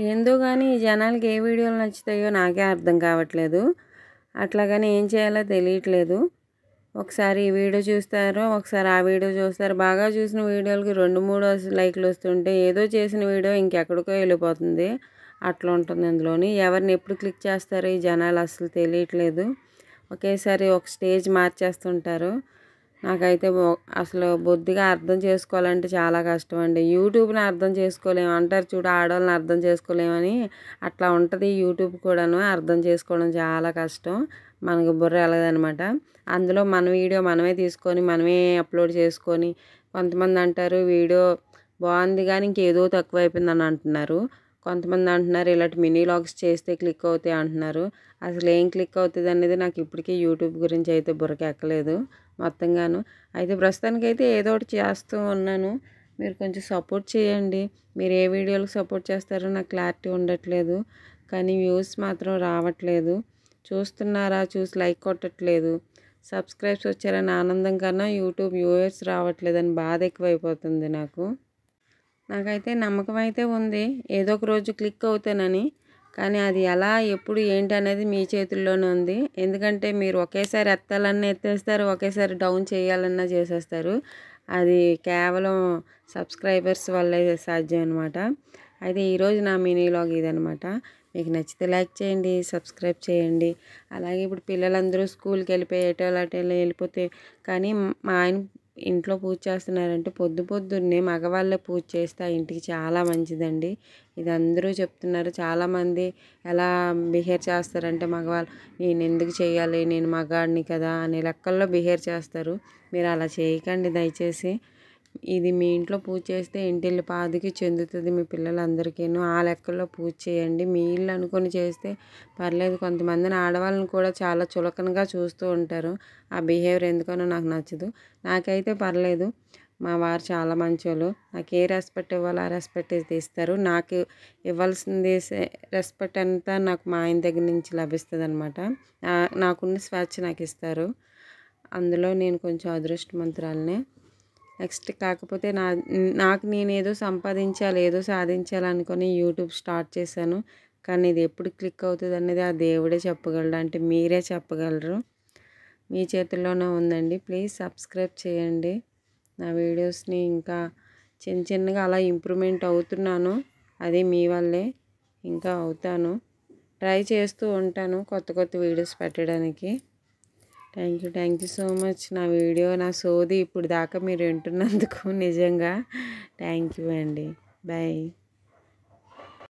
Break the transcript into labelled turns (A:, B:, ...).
A: ఏందో గానీ ఈ జనాలకి ఏ వీడియోలు నచ్చుతాయో నాకే అర్థం కావట్లేదు. అట్లాగని ఏం చేయాలో తెలియట్లేదు. ఒకసారి ఈ వీడియో చూస్తారు, ఒకసారి ఆ వీడియో చూస్తారు. బాగా చూసిన వీడియోలకి 2, 3 లైక్లు వస్తుంటే ఏదో చేసిన వీడియో ఇంకెక్కడికో వెళ్ళిపోతుంది. అట్లా ఉంటుంది ఇందులోని. ఎవరిని ఎప్పుడు క్లిక్ చేస్తారో ఈ జనాలు అసలు తెలియట్లేదు. ఒకేసారి ఒక స్టేజ్ మార్చేస్తుంటారు. నాకైతే అసలు బొద్దిగా అర్థం చేసుకోవాలంటే చాలా కష్టం అండి. యూట్యూబ్ని అర్థం చేసుకోలేము అంటారు చూడు, ఆడవాళ్ళని అర్థం చేసుకోలేమని. అట్లా ఉంటుంది యూట్యూబ్ కూడాను. అర్థం చేసుకోవడం చాలా కష్టం, మనకు బుర్ర వెళ్ళదనమాట. అందులో మన వీడియో మనమే తీసుకొని మనమే అప్లోడ్ చేసుకొని, కొంతమంది అంటారు వీడియో బాగుంది కానీ ఇంకేదో తక్కువ అయిపోయిందని అంటున్నారు. కొంతమంది అంటున్నారు ఇలాంటి మినీ వ్లాగ్స్ చేస్తే క్లిక్ అవుతాయి అంటున్నారు. అసలు ఏం క్లిక్ అవుతుంది అనేది నాకు ఇప్పటికీ యూట్యూబ్ గురించి అయితే బుర్రకి ఎక్కలేదు మొత్తంగాను. అయితే ప్రస్తుతానికైతే ఏదో ఒకటి చేస్తూ ఉన్నాను. మీరు కొంచెం సపోర్ట్ చేయండి. మీరు ఏ వీడియోలకు సపోర్ట్ చేస్తారో నాకు క్లారిటీ ఉండట్లేదు. కానీ వ్యూస్ మాత్రం రావట్లేదు. చూస్తున్నారా, చూసి లైక్ కొట్టట్లేదు. సబ్స్క్రైబ్స్ వచ్చారని ఆనందం కన్నా యూట్యూబ్ వ్యూవర్స్ రావట్లేదని బాధ ఎక్కువైపోతుంది నాకు. నాకైతే నమ్మకం అయితే ఉంది ఏదో ఒక రోజు క్లిక్ అవుతానని. కానీ అది ఎలా, ఎప్పుడు, ఏంటి అనేది మీ చేతుల్లోనే ఉంది. ఎందుకంటే మీరు ఒకేసారి ఎత్తాలన్నా ఎత్తేస్తారు, ఒకేసారి డౌన్ చేయాలన్నా చేసేస్తారు. అది కేవలం సబ్స్క్రైబర్స్ వల్లే సాధ్యం అనమాట. అయితే ఈరోజు నా మినీ వ్లాగ్ ఇదనమాట. మీకు నచ్చితే లైక్ చేయండి, సబ్స్క్రైబ్ చేయండి. అలాగే ఇప్పుడు పిల్లలందరూ స్కూల్కి వెళ్ళిపోయి ఎటో వెళ్ళిపోతే, కానీ మా ఆయన ఇంట్లో పూజ చేస్తున్నారంటే పొద్దున్నే మగవాళ్ళే పూజ చేస్తే ఆ ఇంటికి చాలా మంచిదండి. ఇది అందరూ చెప్తున్నారు. చాలామంది ఎలా బిహేవ్ చేస్తారంటే మగవాళ్ళు, నేను ఎందుకు చేయాలి, నేను మగాడిని కదా అనే లెక్కల్లో బిహేవ్ చేస్తారు. మీరు అలా చేయకండి దయచేసి. ఇది మీ ఇంట్లో పూజ చేస్తే ఇంటిల్లి పాదికి చెందుతుంది మీ పిల్లలందరికీను. ఆ లెక్కల్లో పూజ చేయండి. మీ ఇల్లు అనుకొని చేస్తే పర్లేదు. కొంతమందిని ఆడవాళ్ళని కూడా చాలా చులకనగా చూస్తూ ఉంటారు. ఆ బిహేవియర్ ఎందుకనో నాకు నచ్చదు. నాకైతే పర్లేదు. మా వారు చాలా మంచోళ్ళు. నాకు ఏ రెస్పెక్ట్ ఇవ్వాలో ఆ రెస్పెక్ట్ అయితే ఇస్తారు. నాకు ఇవ్వాల్సింది రెస్పెక్ట్ అంతా నాకు మా ఆయన దగ్గర నుంచి లభిస్తుంది అనమాట. నాకున్న స్వేచ్ఛ నాకు ఇస్తారు. అందులో నేను కొంచెం అదృష్టవంతురాలనే. నెక్స్ట్ కాకపోతే నాకు నేనేదో సంపాదించాలి, ఏదో సాధించాలి అనుకొని యూట్యూబ్ స్టార్ట్ చేశాను. కానీ ఇది ఎప్పుడు క్లిక్ అవుతుంది అనేది ఆ దేవుడే చెప్పగలడు. అంటే మీరే చెప్పగలరు. మీ చేతుల్లోనే ఉందండి. ప్లీజ్ సబ్స్క్రైబ్ చేయండి. నా వీడియోస్ని ఇంకా చిన్నగా అలా ఇంప్రూవ్మెంట్ అవుతున్నాను. అది మీ వల్లే. ఇంకా అవుతాను. ట్రై చేస్తూ ఉంటాను కొత్త వీడియోస్ పెట్టడానికి. Thank you so much. నా వీడియో, నా సోది ఇప్పుడు దాకా మీరు వింటున్నందుకు నిజంగా థ్యాంక్ యూ అండి. బాయ్.